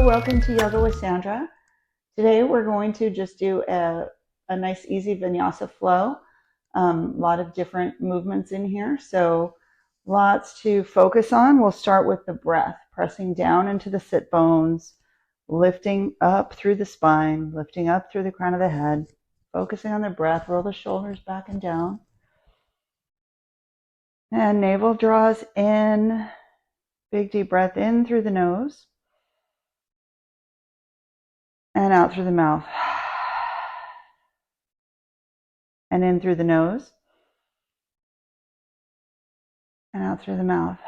Hello, welcome to Yoga with Sandra. Today we're going to just do a nice easy Vinyasa flow. A lot of different movements in here, so lots to focus on. We'll start with the breath, pressing down into the sit bones, lifting up through the spine, lifting up through the crown of the head, focusing on the breath. Roll the shoulders back and down. And navel draws in, big deep breath in through the nose. And out through the mouth. And in through the nose. And out through the mouth.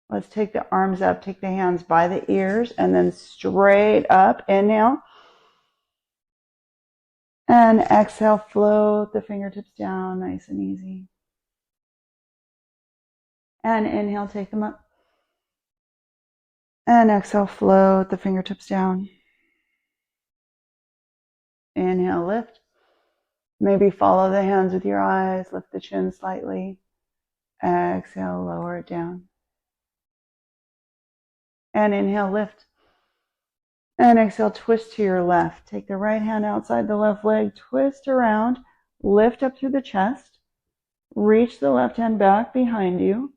Let's take the arms up, take the hands by the ears, and then straight up. Inhale. And exhale, float the fingertips down, nice and easy. And inhale, take them up. And exhale, float the fingertips down. Inhale, lift. Maybe follow the hands with your eyes, lift the chin slightly. Exhale, lower it down. And inhale, lift. And exhale, twist to your left. Take the right hand outside the left leg, twist around, lift up through the chest. Reach the left hand back behind you.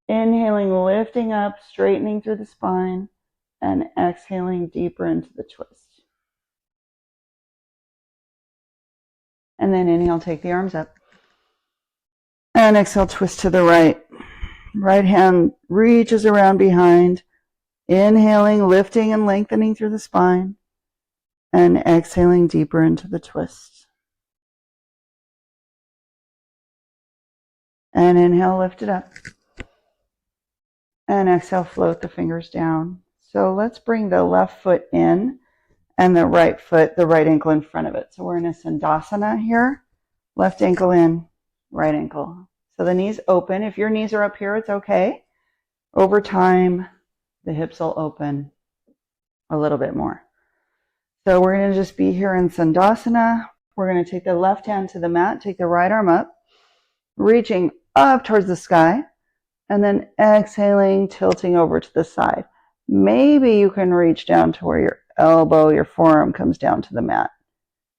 Inhaling, lifting up, straightening through the spine, and exhaling deeper into the twist. And then inhale, take the arms up. And exhale, twist to the right. Right hand reaches around behind. Inhaling, lifting and lengthening through the spine. And exhaling deeper into the twist. And inhale, lift it up. And exhale, float the fingers down. So let's bring the left foot in and the right foot, the right ankle in front of it. So we're in a Sandasana here. Left ankle in, right ankle. So the knees open. If your knees are up here, it's okay. Over time, the hips will open a little bit more. So we're going to just be here in Sandasana. We're going to take the left hand to the mat, take the right arm up, reaching up towards the sky, and then exhaling, tilting over to the side. Maybe you can reach down to where your elbow, your forearm comes down to the mat.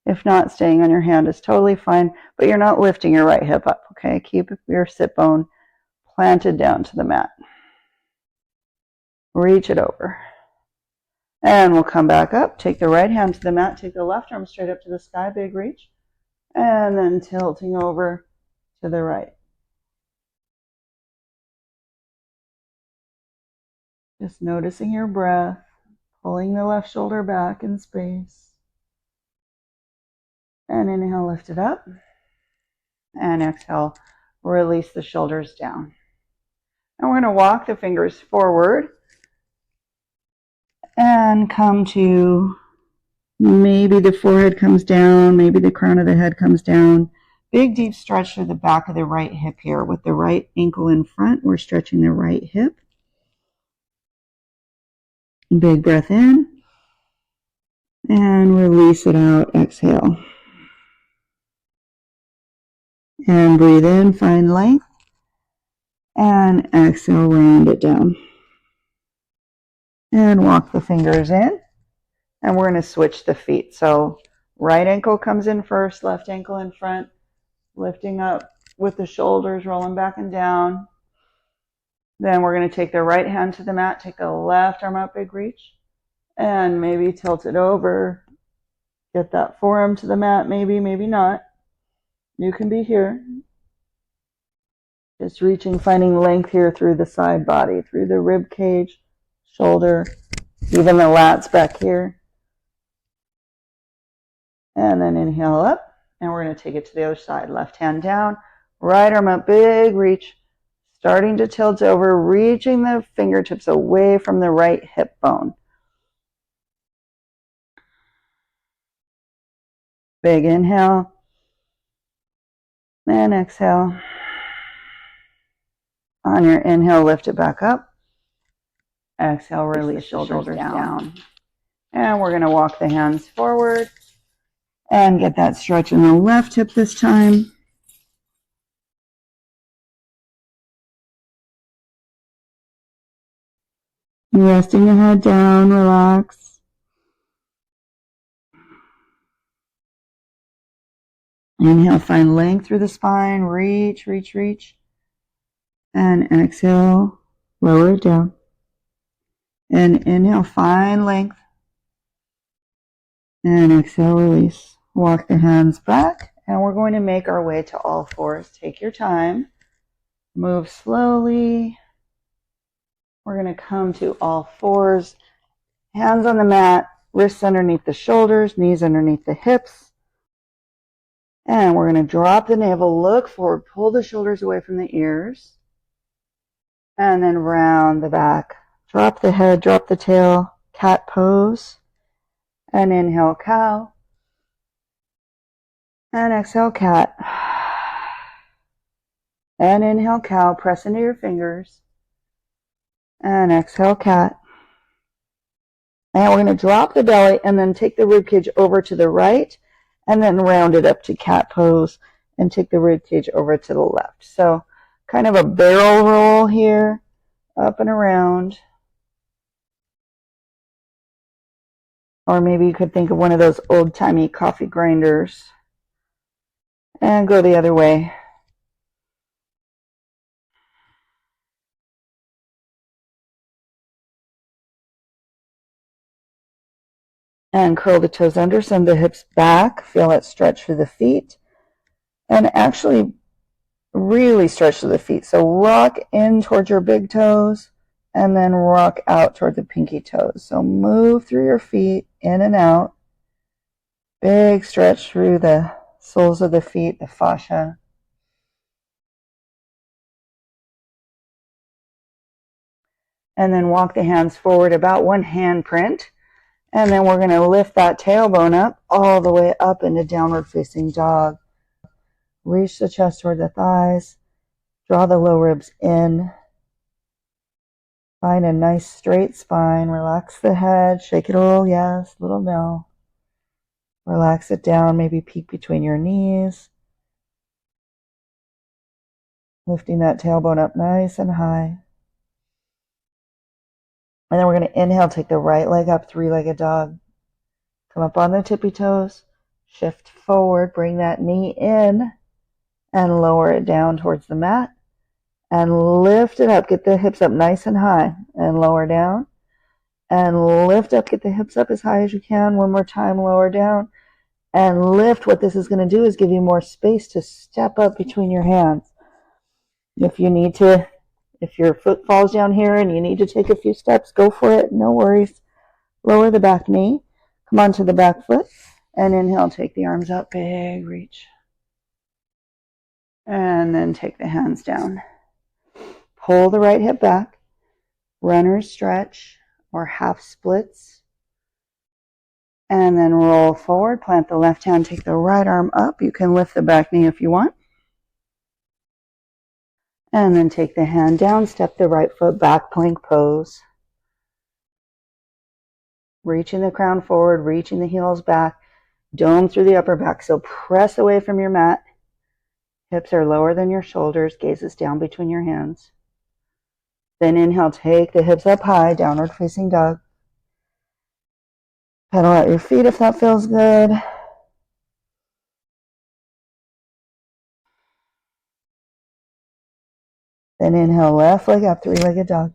If not, staying on your hand is totally fine, but you're not lifting your right hip up, okay? Keep your sit bone planted down to the mat. Reach it over. And we'll come back up. Take the right hand to the mat. Take the left arm straight up to the sky. Big reach. And then tilting over to the right. Just noticing your breath. Pulling the left shoulder back in space. And inhale, lift it up. And exhale, release the shoulders down. And we're going to walk the fingers forward. And come to, maybe the forehead comes down, maybe the crown of the head comes down. Big deep stretch through the back of the right hip here. With the right ankle in front, we're stretching the right hip. Big breath in. And release it out, exhale. And breathe in, find length. And exhale, round it down. And walk the fingers in. And we're going to switch the feet. So right ankle comes in first, left ankle in front. Lifting up with the shoulders, rolling back and down. Then we're going to take the right hand to the mat, take the left arm up, big reach. And maybe tilt it over. Get that forearm to the mat, maybe, maybe not. You can be here. Just reaching, finding length here through the side body, through the rib cage, shoulder, even the lats back here. And then inhale up. And we're going to take it to the other side. Left hand down, right arm up, big reach. Starting to tilt over, reaching the fingertips away from the right hip bone. Big inhale. And exhale. On your inhale, lift it back up. Exhale, release shoulders down. And we're going to walk the hands forward. And get that stretch in the left hip this time. Resting your head down, relax. Inhale, find length through the spine, reach, reach, reach. And exhale, lower it down. And inhale, find length. And exhale, release. Walk the hands back. And we're going to make our way to all fours. Take your time. Move slowly. We're going to come to all fours. Hands on the mat, wrists underneath the shoulders, knees underneath the hips. And we're going to drop the navel, look forward, pull the shoulders away from the ears. And then round the back. Drop the head, drop the tail, cat pose. And inhale, cow. And exhale, cat. And inhale, cow. Press into your fingers. And exhale, cat. And we're going to drop the belly and then take the ribcage over to the right and then round it up to cat pose and take the ribcage over to the left. So kind of a barrel roll here, up and around. Or maybe you could think of one of those old-timey coffee grinders and go the other way. And curl the toes under, send the hips back. Feel that stretch through the feet. And actually really stretch through the feet. So rock in towards your big toes and then rock out toward the pinky toes. So move through your feet, in and out. Big stretch through the soles of the feet, the fascia. And then walk the hands forward about one hand print. And then we're going to lift that tailbone up all the way up into downward facing dog. Reach the chest toward the thighs. Draw the low ribs in. Find a nice straight spine. Relax the head. Shake it a little yes, little no. Relax it down. Maybe peek between your knees. Lifting that tailbone up nice and high. And then we're going to inhale, take the right leg up, three-legged dog. Come up on the tippy toes. Shift forward, bring that knee in and lower it down towards the mat. And lift it up, get the hips up nice and high and lower down. And lift up, get the hips up as high as you can. One more time, lower down. And lift. What this is going to do is give you more space to step up between your hands. If you need to, if your foot falls down here and you need to take a few steps, go for it. No worries. Lower the back knee. Come onto the back foot. And inhale, take the arms up. Big reach. And then take the hands down. Pull the right hip back. Runner's stretch or half splits. And then roll forward. Plant the left hand. Take the right arm up. You can lift the back knee if you want. And then take the hand down. Step the right foot back. Plank pose. Reaching the crown forward. Reaching the heels back. Dome through the upper back. So press away from your mat. Hips are lower than your shoulders. Gaze is down between your hands. Then inhale, take the hips up high, downward facing dog. Pedal out your feet if that feels good. Then inhale, left leg up, three-legged dog.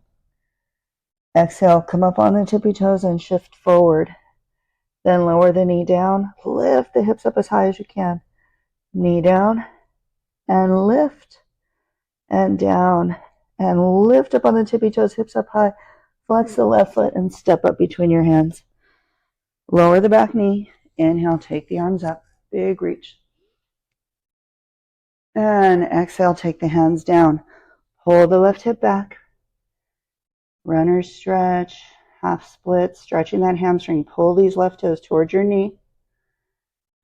Exhale, come up on the tippy toes and shift forward. Then lower the knee down. Lift the hips up as high as you can. Knee down and lift and down. And lift up on the tippy toes, hips up high. Flex the left foot and step up between your hands. Lower the back knee. Inhale, take the arms up. Big reach. And exhale, take the hands down. Pull the left hip back. Runner's stretch. Half split. Stretching that hamstring. Pull these left toes towards your knee.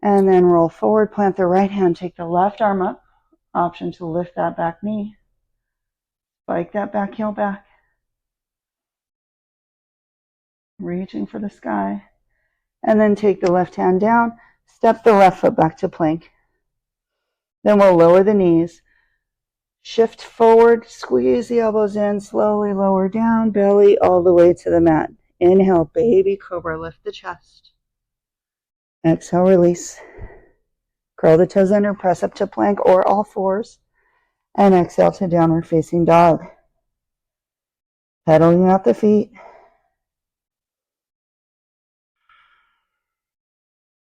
And then roll forward. Plant the right hand. Take the left arm up. Option to lift that back knee. Spike that back heel back. Reaching for the sky. And then take the left hand down. Step the left foot back to plank. Then we'll lower the knees. Shift forward, squeeze the elbows in, slowly lower down, belly all the way to the mat. Inhale, baby cobra, lift the chest. Exhale, release. Curl the toes under, press up to plank or all fours. And exhale to downward facing dog. Pedaling out the feet.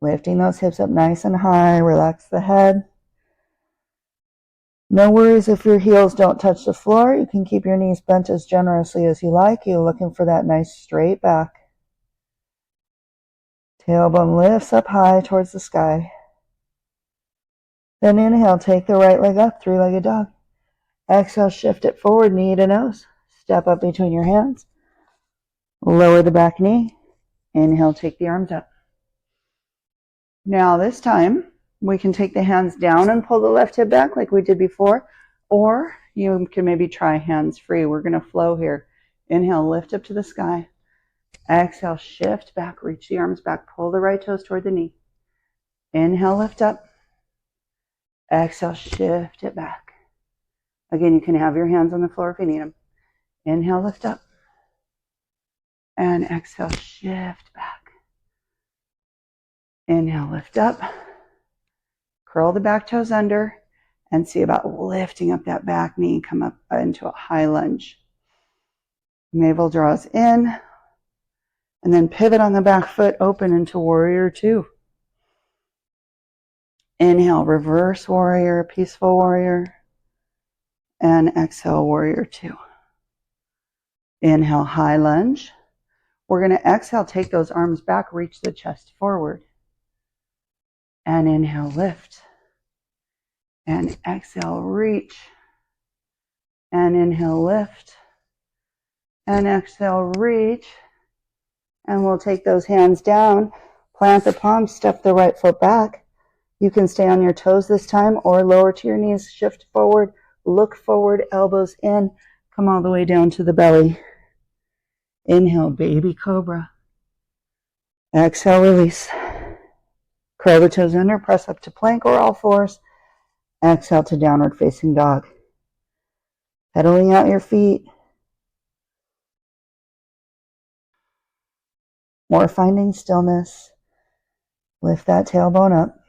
Lifting those hips up nice and high. Relax the head. No worries if your heels don't touch the floor. You can keep your knees bent as generously as you like. You're looking for that nice straight back. Tailbone lifts up high towards the sky. Then inhale, take the right leg up, three-legged dog. Exhale, shift it forward, knee to nose. Step up between your hands. Lower the back knee. Inhale, take the arms up. Now this time, we can take the hands down and pull the left hip back like we did before, or you can maybe try hands free. We're going to flow here. Inhale, lift up to the sky. Exhale, shift back, reach the arms back, pull the right toes toward the knee. Inhale, lift up. Exhale, shift it back. Again, you can have your hands on the floor if you need them. Inhale, lift up. And exhale, shift back. Inhale, lift up. Curl the back toes under and see about lifting up that back knee. Come up into a high lunge. Navel draws in. And then pivot on the back foot, open into warrior two. Inhale, reverse warrior, peaceful warrior. And exhale, warrior two. Inhale, high lunge. We're going to exhale, take those arms back, reach the chest forward. And inhale, lift. And exhale, reach. And inhale, lift. And exhale, reach. And we'll take those hands down, plant the palms, step the right foot back. You can stay on your toes this time or lower to your knees, shift forward, look forward, elbows in, come all the way down to the belly. Inhale, baby cobra. Exhale, release. Curl the toes under, press up to plank or all fours. Exhale to downward facing dog. Pedaling out your feet. More finding stillness. Lift that tailbone up.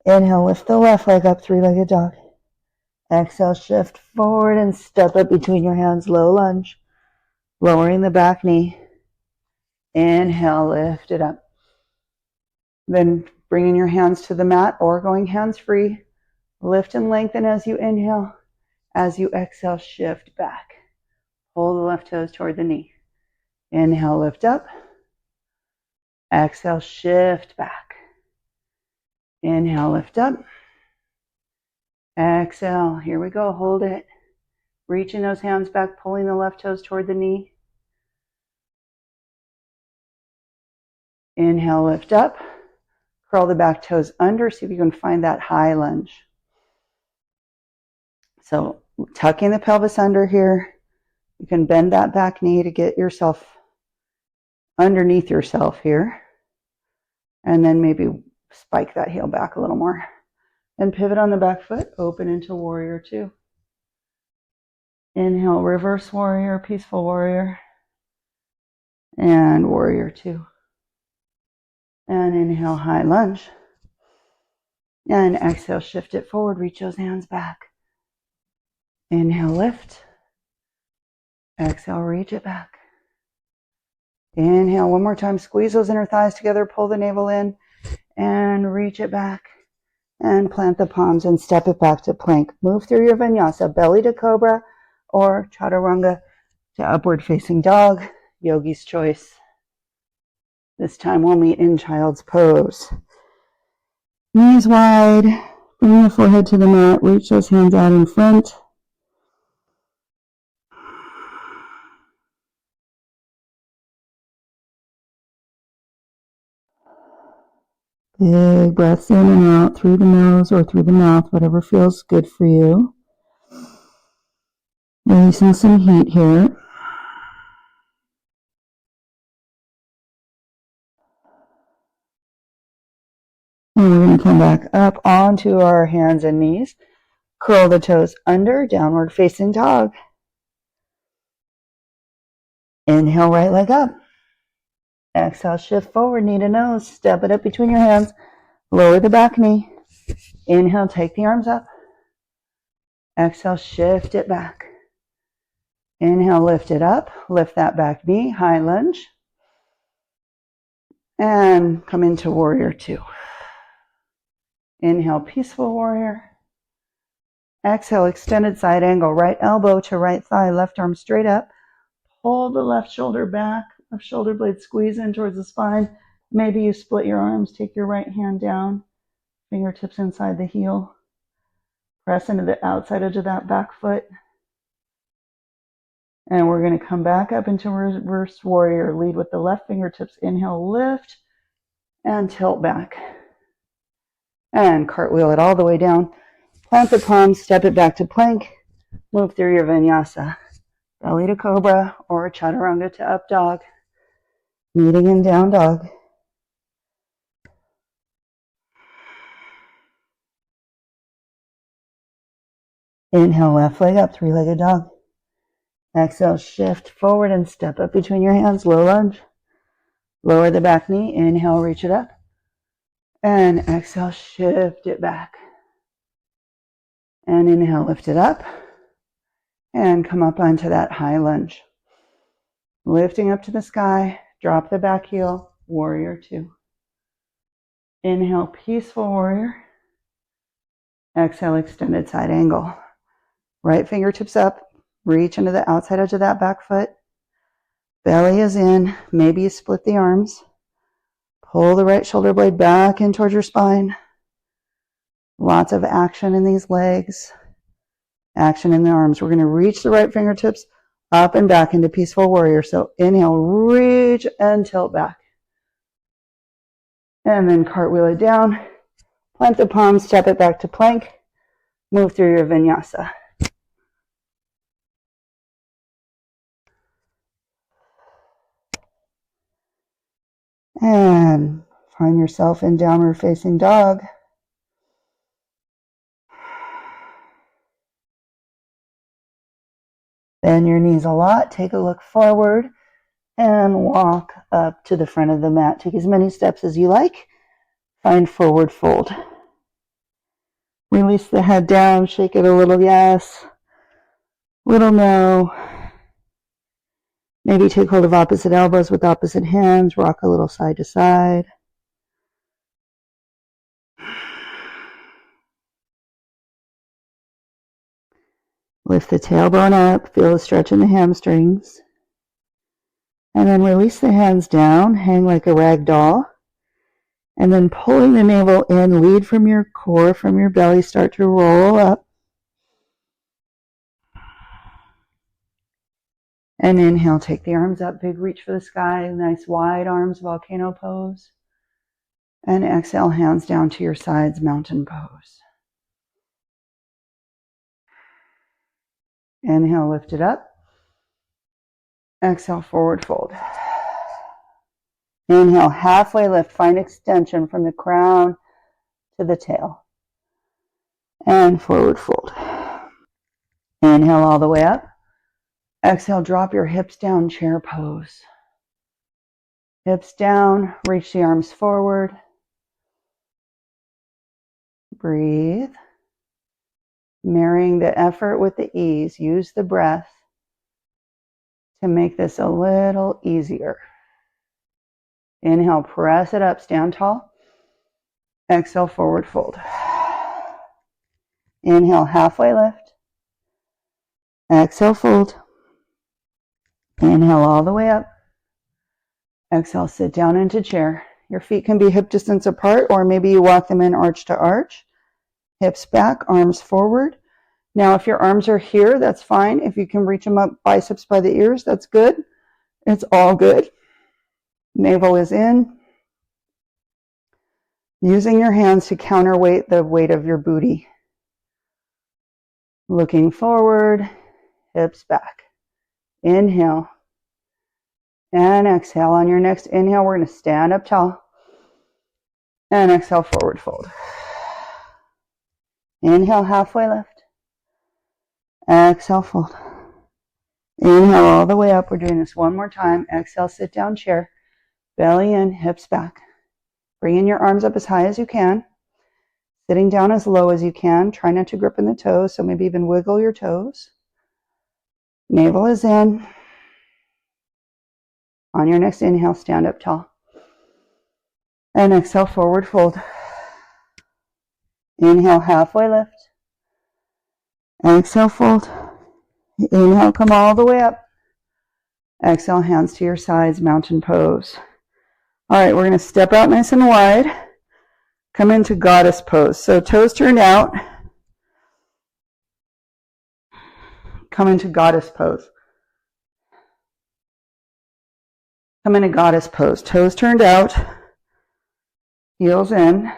Inhale, lift the left leg up, three-legged dog. Exhale, shift forward and step up between your hands, low lunge. Lowering the back knee. Inhale, lift it up. Then bringing your hands to the mat or going hands free. Lift and lengthen as you inhale. As you exhale, shift back. Pull the left toes toward the knee. Inhale, lift up. Exhale, shift back. Inhale, lift up. Exhale, here we go, hold it. Reaching those hands back, pulling the left toes toward the knee. Inhale, lift up. Curl the back toes under, see if you can find that high lunge. So tucking the pelvis under here. You can bend that back knee to get yourself underneath yourself here. And then maybe spike that heel back a little more. And pivot on the back foot, open into warrior two. Inhale, reverse warrior, peaceful warrior. And warrior two. And inhale, high lunge. And exhale, shift it forward, reach those hands back. Inhale, lift. Exhale, reach it back. Inhale, one more time, squeeze those inner thighs together, pull the navel in, and reach it back. And plant the palms and step it back to plank. Move through your vinyasa, belly to cobra, or chaturanga to upward facing dog, yogi's choice. This time we'll meet in child's pose. Knees wide, bring your forehead to the mat, reach those hands out in front. Big breaths in and out through the nose or through the mouth, whatever feels good for you. Releasing some heat here. And we're going And come back up onto our hands and knees. Curl the toes under, downward facing dog. Inhale, right leg up. Exhale, shift forward, knee to nose. Step it up between your hands. Lower the back knee. Inhale, take the arms up. Exhale, shift it back. Inhale, lift it up. Lift that back knee, high lunge. And come into warrior two. Inhale, peaceful warrior. Exhale, extended side angle. Right elbow to right thigh, left arm straight up. Pull the left shoulder back. Left shoulder blade squeeze in towards the spine. Maybe you split your arms. Take your right hand down. Fingertips inside the heel. Press into the outside edge of that back foot. And we're going to come back up into reverse warrior. Lead with the left fingertips. Inhale, lift, and tilt back. And cartwheel it all the way down. Plant the palms, step it back to plank. Move through your vinyasa. Belly to cobra or chaturanga to up dog. Meeting in down dog. Inhale, left leg up, three-legged dog. Exhale, shift forward and step up between your hands, low lunge. Lower the back knee, inhale, reach it up. And exhale, shift it back. And inhale, lift it up. And come up onto that high lunge. Lifting up to the sky, drop the back heel, warrior two. Inhale, peaceful warrior. Exhale, extended side angle. Right fingertips up, reach into the outside edge of that back foot. Belly is in, maybe you split the arms. Pull the right shoulder blade back in towards your spine. Lots of action in these legs. Action in the arms. We're going to reach the right fingertips up and back into peaceful warrior. So inhale, reach and tilt back. And then cartwheel it down. Plant the palms, step it back to plank. Move through your vinyasa. And find yourself in downward facing dog. Bend your knees a lot. Take a look forward and walk up to the front of the mat. Take as many steps as you like. Find forward fold. Release the head down. Shake it a little yes. Little no. Maybe take hold of opposite elbows with opposite hands. Rock a little side to side. Lift the tailbone up. Feel the stretch in the hamstrings. And then release the hands down. Hang like a rag doll. And then pulling the navel in. Lead from your core, from your belly. Start to roll up. And inhale, take the arms up, big reach for the sky, nice wide arms, volcano pose. And exhale, hands down to your sides, mountain pose. Inhale, lift it up. Exhale, forward fold. Inhale, halfway lift, find extension from the crown to the tail. And forward fold. Inhale all the way up. Exhale, drop your hips down, chair pose. Hips down, reach the arms forward. Breathe. Marrying the effort with the ease. Use the breath to make this a little easier. Inhale, press it up, stand tall. Exhale, forward fold. Inhale, halfway lift. Exhale, fold. Inhale all the way up. Exhale, sit down into chair. Your feet can be hip distance apart, or maybe you walk them in arch to arch. Hips back, arms forward. Now, if your arms are here, that's fine. If you can reach them up, biceps by the ears, that's good. It's all good. Navel is in. Using your hands to counterweight the weight of your booty. Looking forward, hips back. Inhale. And exhale. On your next inhale, we're going to stand up tall. And exhale, forward fold. Inhale, halfway lift. Exhale, fold. Inhale all the way up. We're doing this one more time. Exhale, sit down chair. Belly in, hips back. Bringing your arms up as high as you can. Sitting down as low as you can. Try not to grip in the toes, so maybe even wiggle your toes. Navel is in. On your next inhale, stand up tall. And exhale, forward fold. Inhale, halfway lift. Exhale, fold. Inhale, come all the way up. Exhale, hands to your sides, mountain pose. All right, we're going to step out nice and wide. Come into goddess pose. So toes turned out. Come into goddess pose. Come into goddess pose. Toes turned out. Heels in.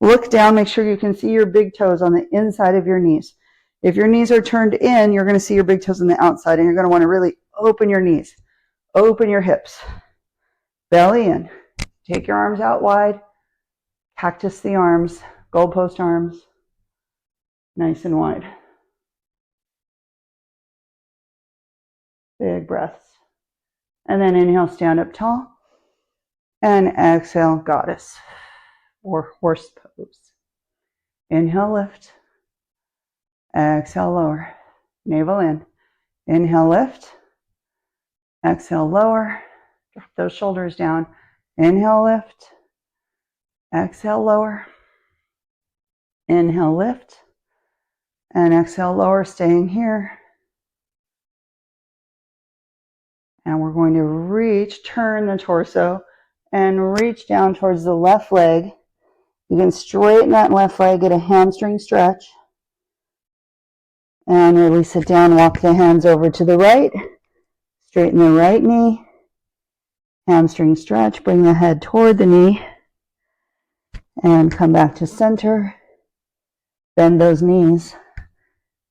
Look down. Make sure you can see your big toes on the inside of your knees. If your knees are turned in, you're going to see your big toes on the outside, and you're going to want to really open your knees. Open your hips. Belly in. Take your arms out wide. Cactus the arms. Goalpost arms. Nice and wide. Big breaths. And then inhale, stand up tall. And exhale, goddess or horse pose. Inhale, lift. Exhale, lower. Navel in. Inhale, lift. Exhale, lower. Drop those shoulders down. Inhale, lift. Exhale, lower. Inhale, lift. And exhale, lower, staying here. And we're going to reach, turn the torso, and reach down towards the left leg. You can straighten that left leg, get a hamstring stretch. And release it down, walk the hands over to the right. Straighten the right knee. Hamstring stretch, bring the head toward the knee. And come back to center. Bend those knees.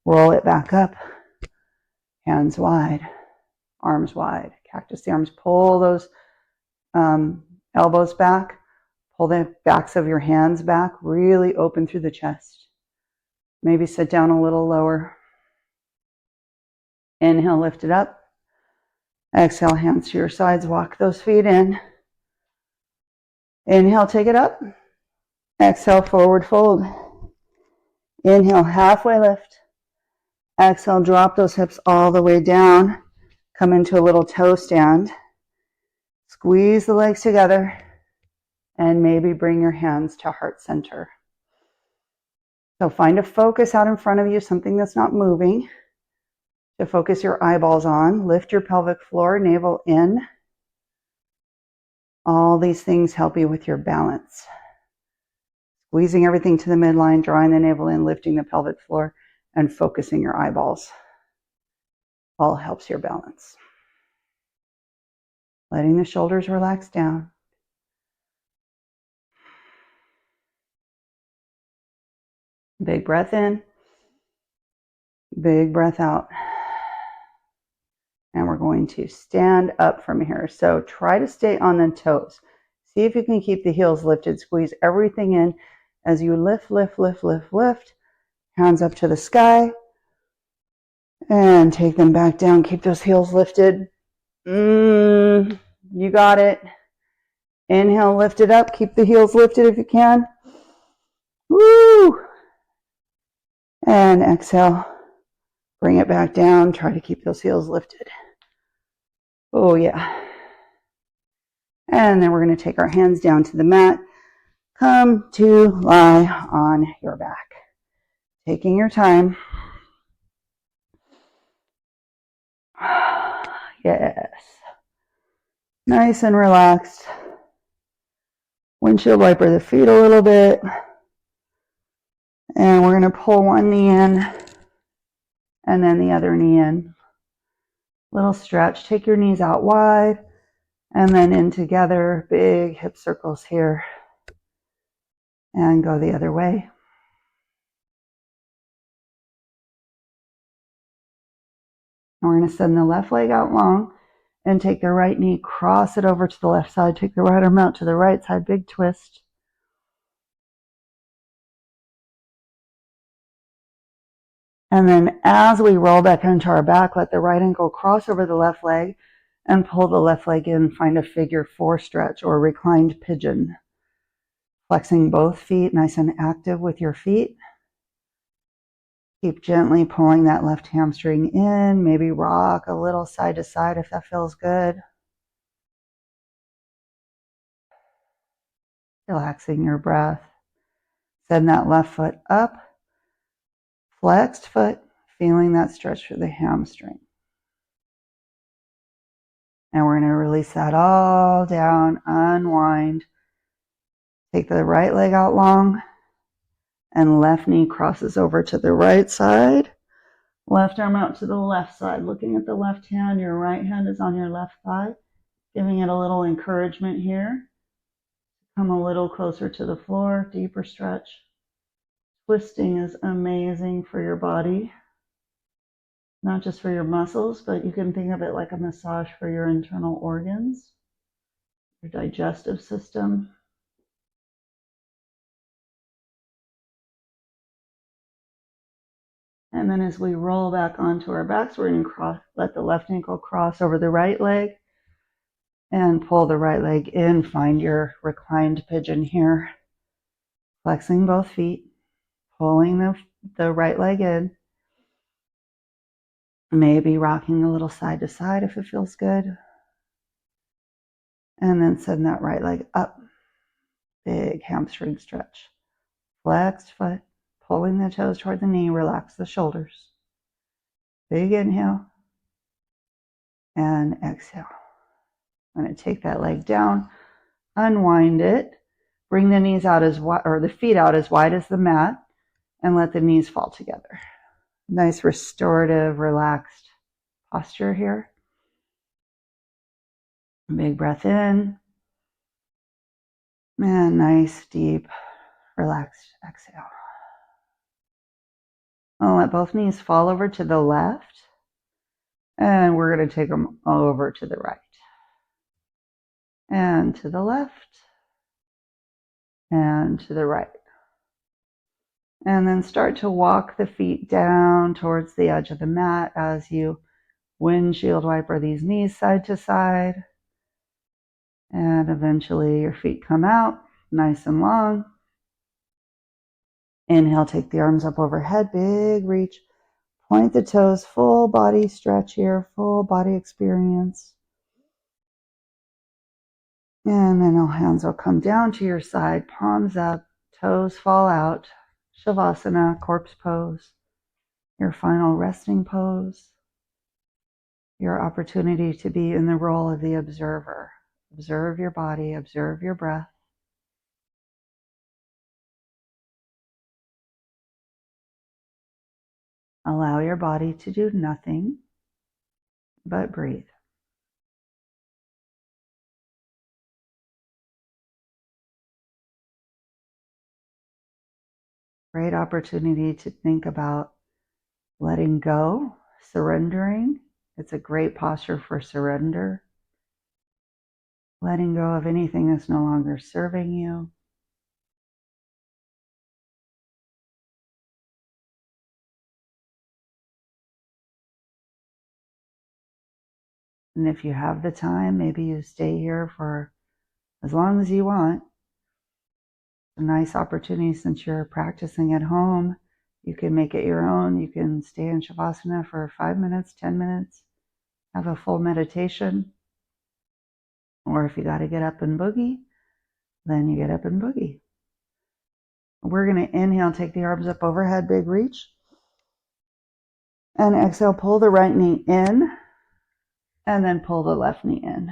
Roll it back up. Hands wide. Arms wide. Cactus the arms. Pull those elbows back. Pull the backs of your hands back. Really open through the chest. Maybe sit down a little lower. Inhale, lift it up. Exhale, hands to your sides. Walk those feet in. Inhale, take it up. Exhale, forward fold. Inhale, halfway lift. Exhale, drop those hips all the way down. Come into a little toe stand. Squeeze the legs together. And maybe bring your hands to heart center. So find a focus out in front of you, something that's not moving, to focus your eyeballs on. Lift your pelvic floor, navel in. All these things help you with your balance. Squeezing everything to the midline, drawing the navel in, lifting the pelvic floor, and focusing your eyeballs. All helps your balance. Letting the shoulders relax down. Big breath in. Big breath out. And we're going to stand up from here. So try to stay on the toes. See if you can keep the heels lifted. Squeeze everything in as you lift, lift, lift, lift, lift. Hands up to the sky. And take them back down. Keep those heels lifted. You got it. Inhale, lift it up. Keep the heels lifted if you can. Woo! And exhale. Bring it back down. Try to keep those heels lifted. Oh, yeah. And then we're going to take our hands down to the mat. Come to lie on your back. Taking your time. Yes. Nice and relaxed. Windshield wiper the feet a little bit. And we're going to pull one knee in and then the other knee in. Little stretch. Take your knees out wide and then in together. Big hip circles here. And go the other way. And we're going to send the left leg out long and take the right knee, cross it over to the left side. Take the right arm out to the right side. Big twist. And then as we roll back into our back, let the right ankle cross over the left leg and pull the left leg in. Find a figure 4 stretch or reclined pigeon. Flexing both feet, nice and active with your feet. Keep gently pulling that left hamstring in. Maybe rock a little side to side if that feels good. Relaxing your breath. Send that left foot up. Flexed foot, feeling that stretch through the hamstring. And we're going to release that all down, unwind. Take the right leg out long, and left knee crosses over to the right side. Left arm out to the left side, looking at the left hand. Your right hand is on your left thigh, giving it a little encouragement here. Come a little closer to the floor, deeper stretch. Twisting is amazing for your body, not just for your muscles, but you can think of it like a massage for your internal organs, your digestive system. And then as we roll back onto our backs, we're going to let the left ankle cross over the right leg and pull the right leg in. Find your reclined pigeon here. Flexing both feet, pulling the right leg in. Maybe rocking a little side to side if it feels good. And then send that right leg up. Big hamstring stretch. Flexed foot, pulling the toes toward the knee. Relax the shoulders. Big inhale. And exhale. I'm going to take that leg down, unwind it, bring the knees out as wide, or the feet out as wide as the mat, and let the knees fall together. Nice restorative, relaxed posture here. Big breath in. And nice, deep, relaxed exhale. I'll let both knees fall over to the left. And we're going to take them over to the right. And to the left. And to the right. And then start to walk the feet down towards the edge of the mat as you windshield wiper these knees side to side. And eventually your feet come out nice and long. Inhale, take the arms up overhead, big reach. Point the toes, full body stretch here, full body experience. And then all hands will come down to your side, palms up, toes fall out. Shavasana, corpse pose. Your final resting pose. Your opportunity to be in the role of the observer. Observe your body, observe your breath. Allow your body to do nothing but breathe. Great opportunity to think about letting go, surrendering. It's a great posture for surrender. Letting go of anything that's no longer serving you. And if you have the time, maybe you stay here for as long as you want. A nice opportunity since you're practicing at home. You can make it your own. You can stay in Shavasana for 5 minutes, 10 minutes, have a full meditation. Or if you got to get up and boogie, then you get up and boogie. We're going to inhale, take the arms up overhead, big reach. And exhale, pull the right knee in. And then pull the left knee in.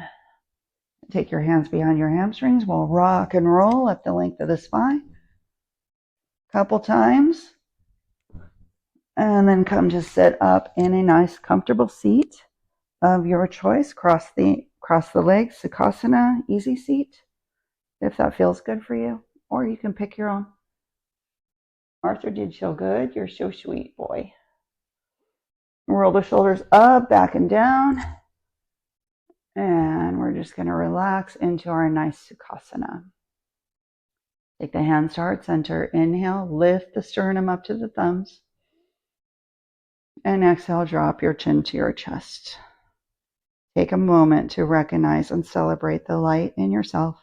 Take your hands behind your hamstrings. We'll rock and roll at the length of the spine. Couple times. And then come to sit up in a nice comfortable seat of your choice. Cross the legs, Sukhasana, easy seat, if that feels good for you. Or you can pick your own. Arthur did so good. You're so sweet, boy. Roll the shoulders up, back and down. And we're just going to relax into our nice Sukhasana. Take the hands to heart center. Inhale, lift the sternum up to the thumbs. And exhale, drop your chin to your chest. Take a moment to recognize and celebrate the light in yourself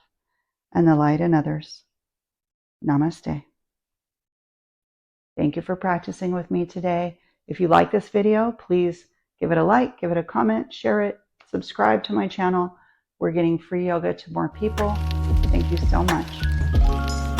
and the light in others. Namaste. Thank you for practicing with me today. If you like this video, please give it a like, give it a comment, share it, subscribe to my channel. We're getting free yoga to more people. Thank you so much.